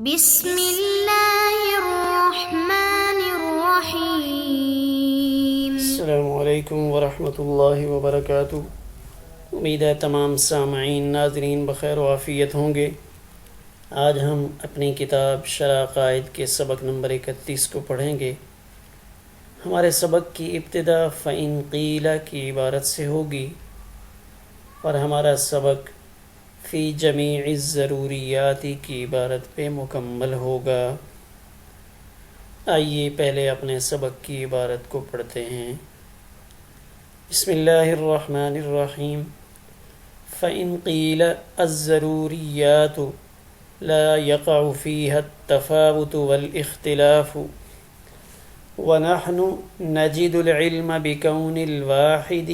بسم اللہ الرحمن الرحیم۔ السلام علیکم ورحمۃ اللہ وبرکاتہ۔ امید ہے تمام سامعین ناظرین بخیر و عافیت ہوں گے۔ آج ہم اپنی کتاب شرح عقائد کے سبق نمبر 31 کو پڑھیں گے۔ ہمارے سبق کی ابتدا فَإِن قِيلَ کی عبارت سے ہوگی اور ہمارا سبق فی جمیع الضروریات کی عبارت پہ مکمل ہوگا۔ آئیے پہلے اپنے سبق کی عبارت کو پڑھتے ہیں۔ بسم اللہ الرحمن الرحیم۔ فَإِن قِيلَ الضروریات لا يقع فيها التفاوت والاختلاف ونحن نجد العلم بكون الواحد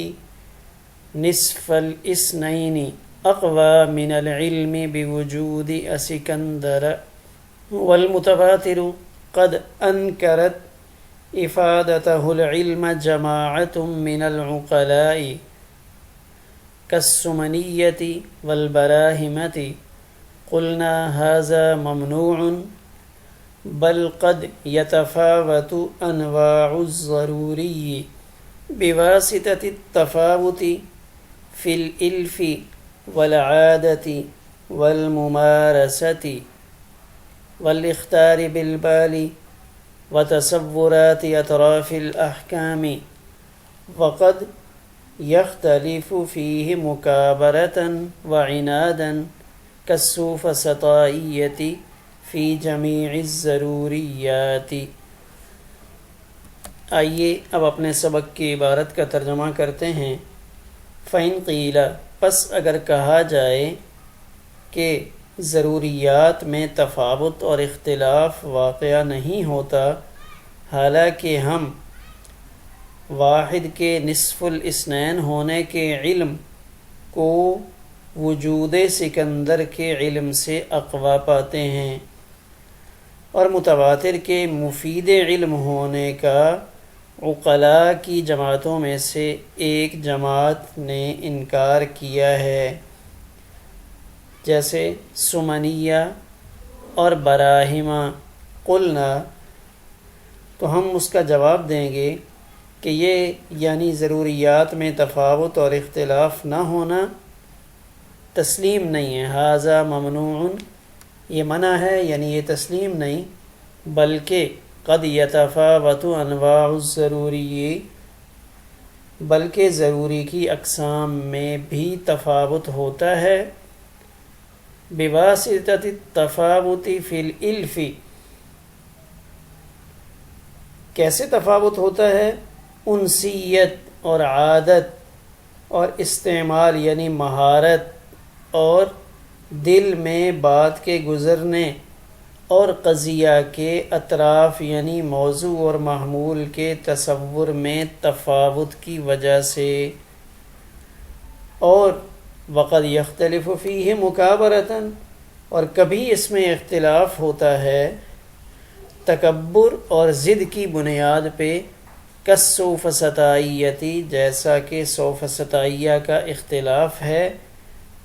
نصف الاثنين اقوى من العلم بوجود اسكندر والمتواتر قد انكرت افادته العلم جماعة من العقلاء كالسمنية والبراهمة قلنا هذا ممنوع بل قد يتفاوت انواع الضروري بواسطة التفاوت في الإلف والعادة والممارسة والاختيار بالبال وتصورات أطراف الأحكام وقد يختلف فيه مكابرة وعنادا كالسوفسطائية في جميع الضروريات۔ آئیے اب اپنے سبق کی عبارت کا ترجمہ کرتے ہیں۔ فَإِن قِيلَ پس اگر کہا جائے کہ ضروریات میں تفاوت اور اختلاف واقع نہیں ہوتا، حالانکہ ہم واحد کے نصف الاثنین ہونے کے علم کو وجود سکندر کے علم سے اقوا پاتے ہیں اور متواتر کے مفید علم ہونے کا عقلاء کی جماعتوں میں سے ایک جماعت نے انکار کیا ہے، جیسے سمنیہ اور براہمہ۔ قلنا تو ہم اس کا جواب دیں گے کہ یہ یعنی ضروریات میں تفاوت اور اختلاف نہ ہونا تسلیم نہیں ہے، ھذا ممنوع یہ منع ہے، یعنی یہ تسلیم نہیں، بلکہ قد یتفاوت انواع الضروری بلکہ ضروری کی اقسام میں بھی تفاوت ہوتا ہے، بواسطۃ التفاوت فی الالف کیسے تفاوت ہوتا ہے؟ انسیت اور عادت اور استعمال یعنی مہارت اور دل میں بات کے گزرنے اور قضیہ کے اطراف یعنی موضوع اور محمول کے تصور میں تفاوت کی وجہ سے، اور وقد یختلف فیہ مکابرۃ اور کبھی اس میں اختلاف ہوتا ہے تکبر اور ضد کی بنیاد پہ، کالسوفسطائیتی جیسا کہ سوفسطائیہ کا اختلاف ہے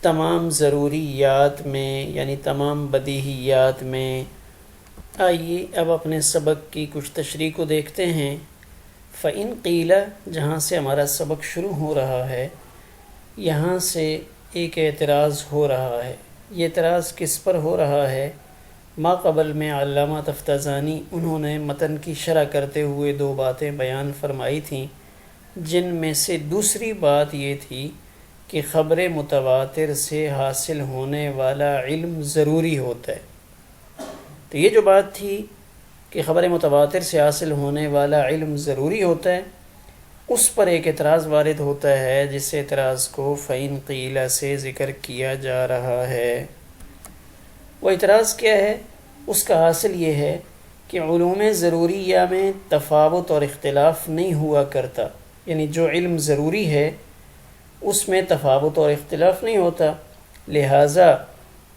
تمام ضروریات میں یعنی تمام بدیہیات میں۔ آئیے اب اپنے سبق کی کچھ تشریح کو دیکھتے ہیں۔ فَإِن قِيلَ جہاں سے ہمارا سبق شروع ہو رہا ہے، یہاں سے ایک اعتراض ہو رہا ہے۔ یہ اعتراض کس پر ہو رہا ہے؟ ما قبل میں علامہ تفتازانی انہوں نے متن کی شرح کرتے ہوئے دو باتیں بیان فرمائی تھیں، جن میں سے دوسری بات یہ تھی کہ خبر متواتر سے حاصل ہونے والا علم ضروری ہوتا ہے۔ تو یہ جو بات تھی کہ خبر متواتر سے حاصل ہونے والا علم ضروری ہوتا ہے، اس پر ایک اعتراض وارد ہوتا ہے، جس اعتراض کو فَإِن قِيلَ سے ذکر کیا جا رہا ہے۔ وہ اعتراض کیا ہے؟ اس کا حاصل یہ ہے کہ علوم ضروریہ میں تفاوت اور اختلاف نہیں ہوا کرتا، یعنی جو علم ضروری ہے اس میں تفاوت اور اختلاف نہیں ہوتا، لہٰذا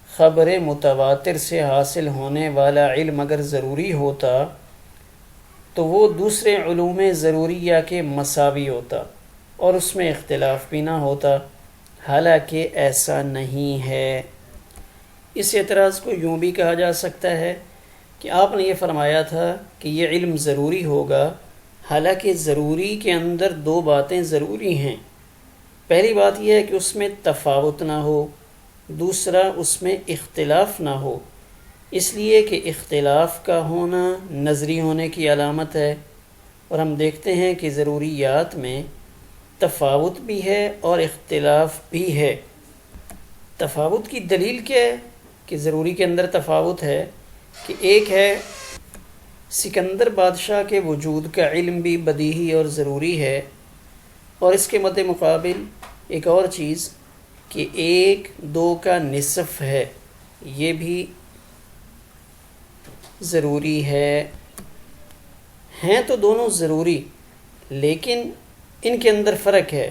خبر متواتر سے حاصل ہونے والا علم اگر ضروری ہوتا تو وہ دوسرے علوم ضروریہ کے مساوی ہوتا اور اس میں اختلاف بھی نہ ہوتا، حالانکہ ایسا نہیں ہے۔ اس اعتراض کو یوں بھی کہا جا سکتا ہے کہ آپ نے یہ فرمایا تھا کہ یہ علم ضروری ہوگا، حالانکہ ضروری کے اندر دو باتیں ضروری ہیں۔ پہلی بات یہ ہے کہ اس میں تفاوت نہ ہو، دوسرا اس میں اختلاف نہ ہو، اس لیے کہ اختلاف کا ہونا نظری ہونے کی علامت ہے، اور ہم دیکھتے ہیں کہ ضروریات میں تفاوت بھی ہے اور اختلاف بھی ہے۔ تفاوت کی دلیل کیا ہے کہ ضروری کے اندر تفاوت ہے؟ کہ ایک ہے سکندر بادشاہ کے وجود کا علم بھی بدیہی اور ضروری ہے، اور اس کے مد مقابل ایک اور چیز کہ 1/2 کا نصف ہے، یہ بھی ضروری ہے۔ ہیں تو دونوں ضروری، لیکن ان کے اندر فرق ہے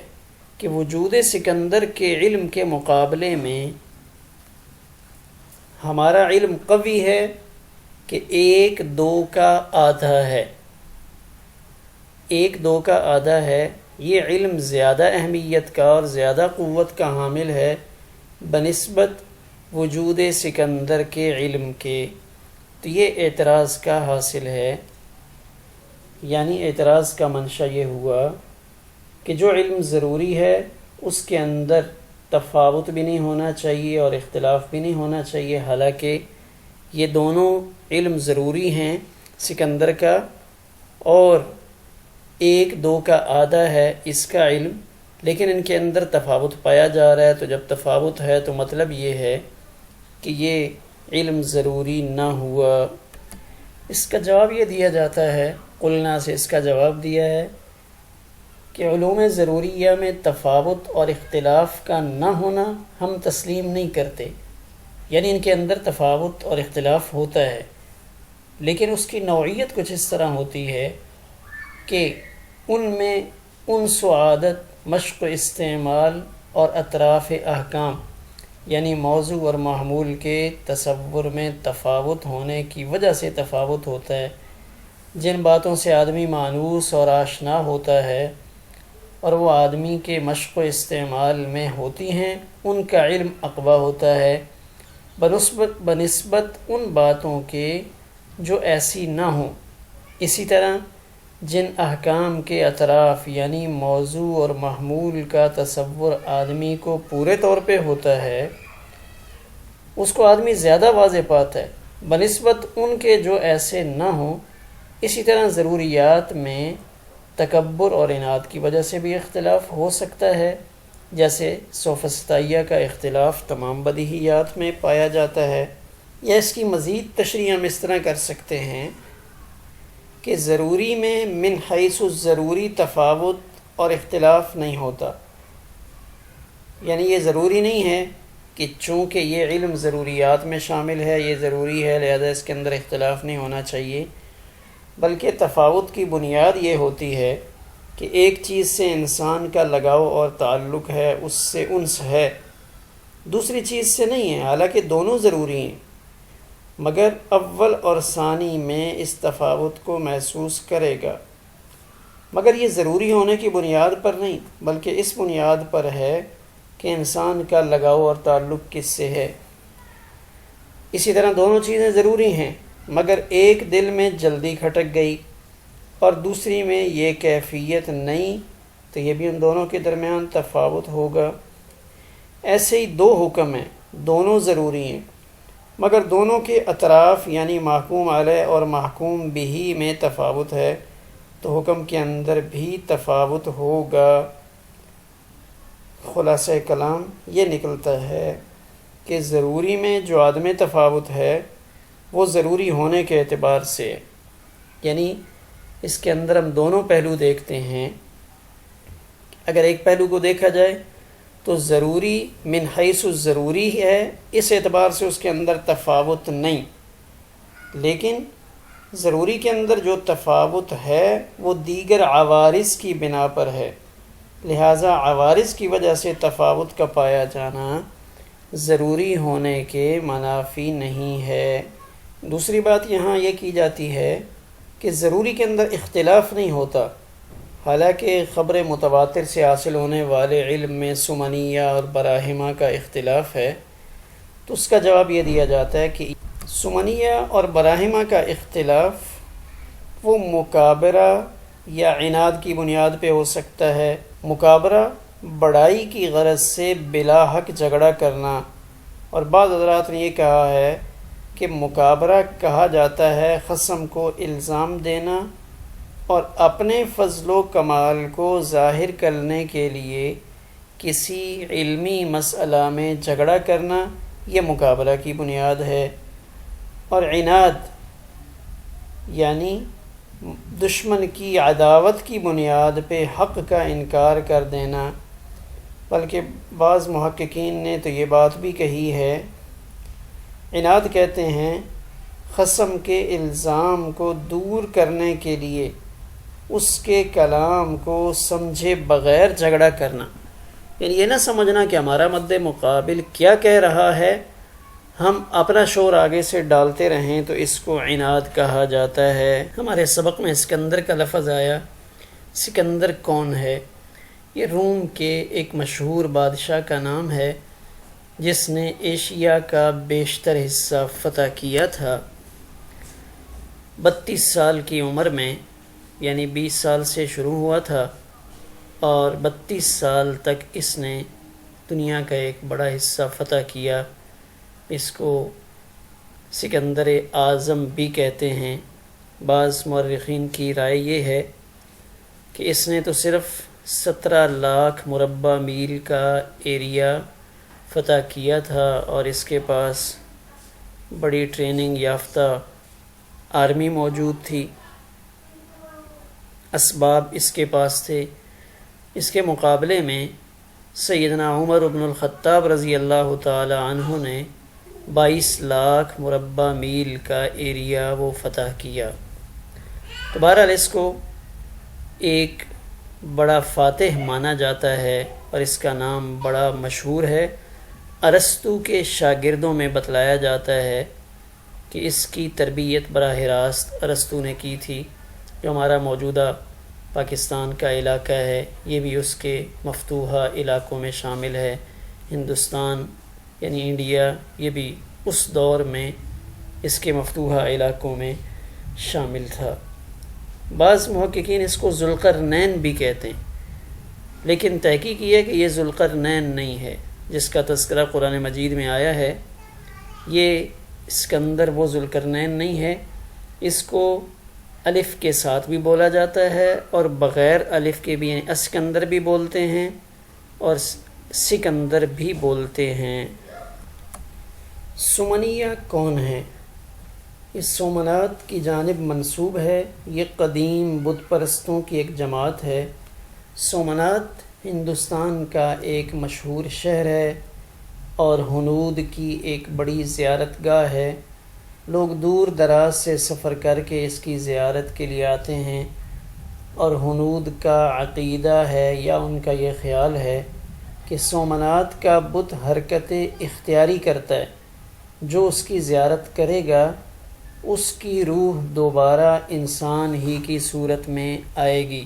کہ وجود سکندر کے علم کے مقابلے میں ہمارا علم قوی ہے کہ 1/2 کا آدھا ہے۔ 1/2 کا آدھا ہے، یہ علم زیادہ اہمیت کا اور زیادہ قوت کا حامل ہے بنسبت وجود سکندر کے علم کے۔ تو یہ اعتراض کا حاصل ہے، یعنی اعتراض کا منشا یہ ہوا کہ جو علم ضروری ہے اس کے اندر تفاوت بھی نہیں ہونا چاہیے اور اختلاف بھی نہیں ہونا چاہیے، حالانکہ یہ دونوں علم ضروری ہیں سکندر کا، اور 1/2 کا آدھا ہے اس کا علم، لیکن ان کے اندر تفاوت پایا جا رہا ہے۔ تو جب تفاوت ہے تو مطلب یہ ہے کہ یہ علم ضروری نہ ہوا۔ اس کا جواب یہ دیا جاتا ہے، قلنا سے اس کا جواب دیا ہے کہ علوم ضروریہ میں تفاوت اور اختلاف کا نہ ہونا ہم تسلیم نہیں کرتے، یعنی ان کے اندر تفاوت اور اختلاف ہوتا ہے، لیکن اس کی نوعیت کچھ اس طرح ہوتی ہے کہ ان میں انس و عادت، مشق و استعمال اور اطراف احکام یعنی موضوع اور محمول کے تصور میں تفاوت ہونے کی وجہ سے تفاوت ہوتا ہے۔ جن باتوں سے آدمی مانوس اور آشنا ہوتا ہے اور وہ آدمی کے مشق و استعمال میں ہوتی ہیں، ان کا علم اقویٰ ہوتا ہے بنسبت ان باتوں کے جو ایسی نہ ہوں۔ اسی طرح جن احکام کے اطراف یعنی موضوع اور محمول کا تصور آدمی کو پورے طور پہ ہوتا ہے، اس کو آدمی زیادہ واضح پاتا ہے بنسبت ان کے جو ایسے نہ ہوں۔ اسی طرح ضروریات میں تکبر اور عناد کی وجہ سے بھی اختلاف ہو سکتا ہے، جیسے سوفسطائیہ کا اختلاف تمام بدیہیات میں پایا جاتا ہے۔ یا اس کی مزید تشریح ہم اس طرح کر سکتے ہیں کہ ضروری میں من حیث الضروری تفاوت اور اختلاف نہیں ہوتا، یعنی یہ ضروری نہیں ہے کہ چونکہ یہ علم ضروریات میں شامل ہے، یہ ضروری ہے لہذا اس کے اندر اختلاف نہیں ہونا چاہیے، بلکہ تفاوت کی بنیاد یہ ہوتی ہے کہ ایک چیز سے انسان کا لگاؤ اور تعلق ہے، اس سے انس ہے، دوسری چیز سے نہیں ہے، حالانکہ دونوں ضروری ہیں، مگر اول اور ثانی میں اس تفاوت کو محسوس کرے گا، مگر یہ ضروری ہونے کی بنیاد پر نہیں، بلکہ اس بنیاد پر ہے کہ انسان کا لگاؤ اور تعلق کس سے ہے۔ اسی طرح دونوں چیزیں ضروری ہیں، مگر ایک دل میں جلدی کھٹک گئی اور دوسری میں یہ کیفیت نہیں، تو یہ بھی ان دونوں کے درمیان تفاوت ہوگا۔ ایسے ہی دو حکم ہیں، دونوں ضروری ہیں، مگر دونوں کے اطراف یعنی محکوم علیہ اور محکوم بہ میں تفاوت ہے، تو حکم کے اندر بھی تفاوت ہوگا۔ خلاصہ کلام یہ نکلتا ہے کہ ضروری میں جو عدم تفاوت ہے وہ ضروری ہونے کے اعتبار سے، یعنی اس کے اندر ہم دونوں پہلو دیکھتے ہیں۔ اگر ایک پہلو کو دیکھا جائے تو ضروری من حیث الضروری ہے، اس اعتبار سے اس کے اندر تفاوت نہیں، لیکن ضروری کے اندر جو تفاوت ہے وہ دیگر عوارض کی بنا پر ہے، لہٰذا عوارض کی وجہ سے تفاوت کا پایا جانا ضروری ہونے کے منافی نہیں ہے۔ دوسری بات یہاں یہ کی جاتی ہے کہ ضروری کے اندر اختلاف نہیں ہوتا، حالانکہ خبر متواتر سے حاصل ہونے والے علم میں سمنیہ اور براہمہ کا اختلاف ہے، تو اس کا جواب یہ دیا جاتا ہے کہ سمنیہ اور براہمہ کا اختلاف وہ مکابرہ یا عناد کی بنیاد پہ ہو سکتا ہے۔ مکابرہ بڑائی کی غرض سے بلا حق جھگڑا کرنا، اور بعض حضرات نے یہ کہا ہے کہ مکابرہ کہا جاتا ہے خصم کو الزام دینا اور اپنے فضل و کمال کو ظاہر کرنے کے لیے کسی علمی مسئلہ میں جھگڑا کرنا، یہ مکابرہ کی بنیاد ہے۔ اور عناد یعنی دشمن کی عداوت کی بنیاد پہ حق کا انکار کر دینا، بلکہ بعض محققین نے تو یہ بات بھی کہی ہے، عناد کہتے ہیں خصم کے الزام کو دور کرنے کے لیے اس کے کلام کو سمجھے بغیر جھگڑا کرنا، یعنی یہ نہ سمجھنا کہ ہمارا مد مقابل کیا کہہ رہا ہے، ہم اپنا شور آگے سے ڈالتے رہیں تو اس کو عناد کہا جاتا ہے۔ ہمارے سبق میں اسکندر کا لفظ آیا۔ سکندر کون ہے؟ یہ روم کے ایک مشہور بادشاہ کا نام ہے جس نے ایشیا کا بیشتر حصہ فتح کیا تھا۔ 32 سال کی عمر میں، یعنی 20 سال سے شروع ہوا تھا اور 32 سال تک اس نے دنیا کا ایک بڑا حصہ فتح کیا۔ اس کو سکندر اعظم بھی کہتے ہیں۔ بعض مورخین کی رائے یہ ہے کہ اس نے تو صرف 17 لاکھ مربع میل کا ایریا فتح کیا تھا اور اس کے پاس بڑی ٹریننگ یافتہ آرمی موجود تھی، اسباب اس کے پاس تھے۔ اس کے مقابلے میں سیدنا عمر بن الخطاب رضی اللہ تعالی عنہ نے 22 لاکھ مربع میل کا ایریا وہ فتح کیا۔ تو بہرحال اس کو ایک بڑا فاتح مانا جاتا ہے اور اس کا نام بڑا مشہور ہے۔ ارسطو کے شاگردوں میں بتلایا جاتا ہے کہ اس کی تربیت براہ راست ارسطو نے کی تھی۔ جو ہمارا موجودہ پاکستان کا علاقہ ہے یہ بھی اس کے مفتوحہ علاقوں میں شامل ہے۔ ہندوستان یعنی انڈیا یہ بھی اس دور میں اس کے مفتوحہ علاقوں میں شامل تھا۔ بعض محققین اس کو ذوالقرنین بھی کہتے ہیں، لیکن تحقیق یہ ہے کہ یہ ذوالقرنین نہیں ہے جس کا تذکرہ قرآن مجید میں آیا ہے۔ یہ اسکندر وہ ذوالقرنین نہیں ہے۔ اس کو الف کے ساتھ بھی بولا جاتا ہے اور بغیر الف کے بھی، یعنی اسکندر بھی بولتے ہیں اور سکندر بھی بولتے ہیں۔ سمنیہ کون ہے؟ یہ سومنات کی جانب منسوب ہے۔ یہ قدیم بت پرستوں کی ایک جماعت ہے۔ سومنات ہندوستان کا ایک مشہور شہر ہے اور ہنود کی ایک بڑی زیارت گاہ ہے۔ لوگ دور دراز سے سفر کر کے اس کی زیارت کے لیے آتے ہیں، اور ہنود کا عقیدہ ہے یا ان کا یہ خیال ہے کہ سومنات کا بت حرکت اختیاری کرتا ہے۔ جو اس کی زیارت کرے گا اس کی روح دوبارہ انسان ہی کی صورت میں آئے گی،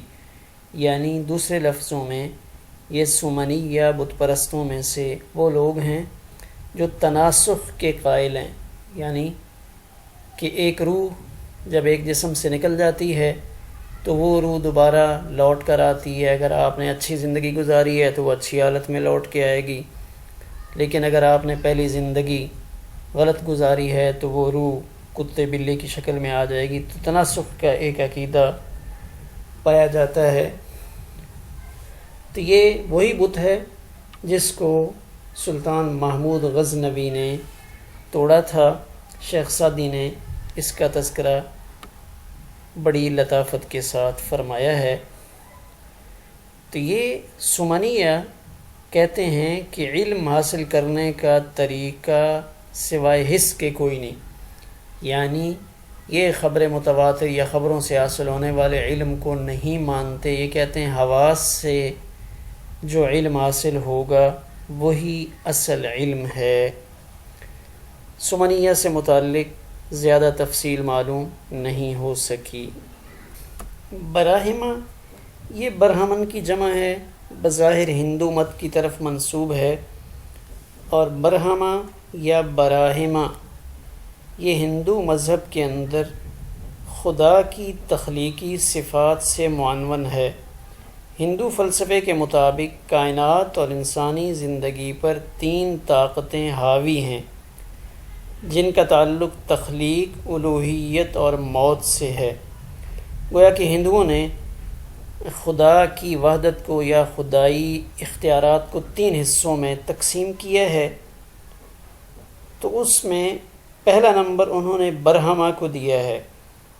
یعنی دوسرے لفظوں میں یہ سمنیہ بت پرستوں میں سے وہ لوگ ہیں جو تناسخ کے قائل ہیں، یعنی کہ ایک روح جب ایک جسم سے نکل جاتی ہے تو وہ روح دوبارہ لوٹ کر آتی ہے۔ اگر آپ نے اچھی زندگی گزاری ہے تو وہ اچھی حالت میں لوٹ کے آئے گی، لیکن اگر آپ نے پہلی زندگی غلط گزاری ہے تو وہ روح کتے بلے کی شکل میں آ جائے گی۔ تو تناسخ کا ایک عقیدہ پایا جاتا ہے۔ تو یہ وہی بت ہے جس کو سلطان محمود غزنوی نے توڑا تھا۔ شیخ سعدی نے اس کا تذکرہ بڑی لطافت کے ساتھ فرمایا ہے۔ تو یہ سمنیہ کہتے ہیں کہ علم حاصل کرنے کا طریقہ سوائے حس کے کوئی نہیں، یعنی یہ خبر متواتر یا خبروں سے حاصل ہونے والے علم کو نہیں مانتے۔ یہ کہتے ہیں حواس سے جو علم حاصل ہوگا وہی اصل علم ہے۔ سمنیہ سے متعلق زیادہ تفصیل معلوم نہیں ہو سکی۔ براہمہ، یہ برہمن کی جمع ہے، بظاہر ہندو مت کی طرف منسوب ہے، اور برہمہ یا براہما یہ ہندو مذہب کے اندر خدا کی تخلیقی صفات سے معنون ہے۔ ہندو فلسفے کے مطابق کائنات اور انسانی زندگی پر 3 طاقتیں حاوی ہیں جن کا تعلق تخلیق، الوہیت اور موت سے ہے۔ گویا کہ ہندوؤں نے خدا کی وحدت کو یا خدائی اختیارات کو 3 حصوں میں تقسیم کیا ہے، تو اس میں پہلا نمبر انہوں نے برہما کو دیا ہے،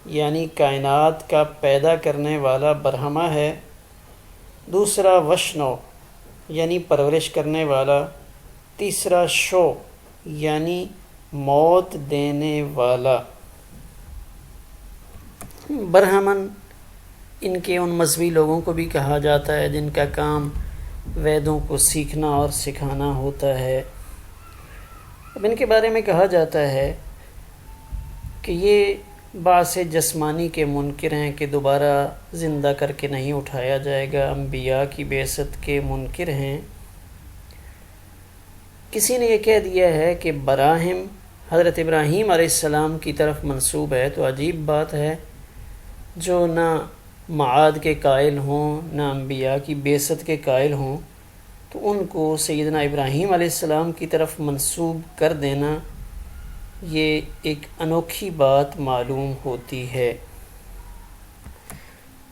یعنی کائنات کا پیدا کرنے والا برہما ہے۔ دوسرا وشنو یعنی پرورش کرنے والا۔ تیسرا شو یعنی موت دینے والا۔ برہمن ان کے ان مذہبی لوگوں کو بھی کہا جاتا ہے جن کا کام ویدوں کو سیکھنا اور سکھانا ہوتا ہے۔ اب ان کے بارے میں کہا جاتا ہے کہ یہ بعث جسمانی کے منکر ہیں کہ دوبارہ زندہ کر کے نہیں اٹھایا جائے گا، انبیاء کی بعثت کے منکر ہیں۔ کسی نے یہ کہہ دیا ہے کہ براہم حضرت ابراہیم علیہ السلام کی طرف منسوب ہے، تو عجیب بات ہے، جو نہ معاد کے قائل ہوں نہ انبیاء کی بعثت کے قائل ہوں، تو ان کو سیدنا ابراہیم علیہ السلام کی طرف منسوب کر دینا یہ ایک انوکھی بات معلوم ہوتی ہے۔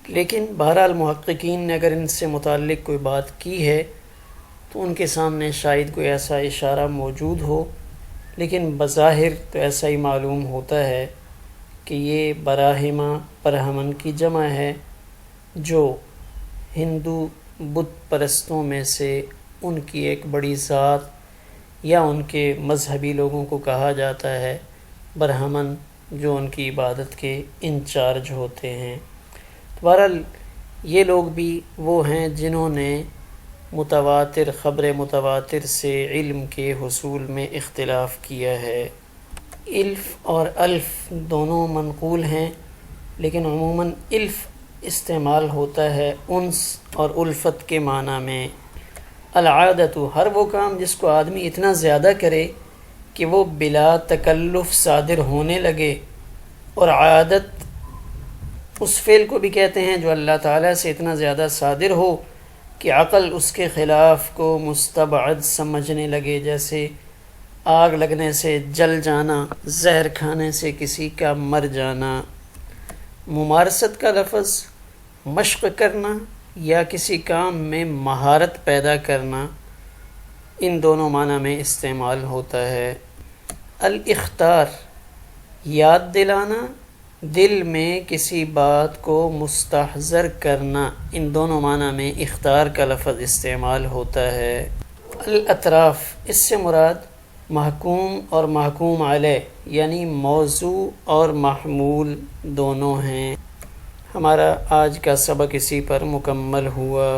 لیکن بہرحال محققین نے اگر ان سے متعلق کوئی بات کی ہے تو ان کے سامنے شاید کوئی ایسا اشارہ موجود ہو، لیکن بظاہر تو ایسا ہی معلوم ہوتا ہے کہ یہ براہما برہمن کی جمع ہے، جو ہندو بت پرستوں میں سے ان کی ایک بڑی ذات یا ان کے مذہبی لوگوں کو کہا جاتا ہے برہمن، جو ان کی عبادت کے انچارج ہوتے ہیں۔ بہرحال یہ لوگ بھی وہ ہیں جنہوں نے متواتر خبر متواتر سے علم کے حصول میں اختلاف کیا ہے۔ الف اور الف دونوں منقول ہیں، لیکن عموماً الف استعمال ہوتا ہے انس اور الفت کے معنی میں۔ العادت ہر وہ کام جس کو آدمی اتنا زیادہ کرے کہ وہ بلا تکلف صادر ہونے لگے، اور عادت اس فعل کو بھی کہتے ہیں جو اللہ تعالیٰ سے اتنا زیادہ صادر ہو کہ عقل اس کے خلاف کو مستبعد سمجھنے لگے، جیسے آگ لگنے سے جل جانا، زہر کھانے سے کسی کا مر جانا۔ ممارست کا لفظ مشق کرنا یا کسی کام میں مہارت پیدا کرنا، ان دونوں معنی میں استعمال ہوتا ہے۔ الاختار یاد دلانا، دل میں کسی بات کو مستحضر کرنا، ان دونوں معنی میں اختار کا لفظ استعمال ہوتا ہے۔ الاطراف اس سے مراد محکوم اور محکوم علیہ یعنی موضوع اور محمول دونوں ہیں۔ ہمارا آج کا سبق اسی پر مکمل ہوا۔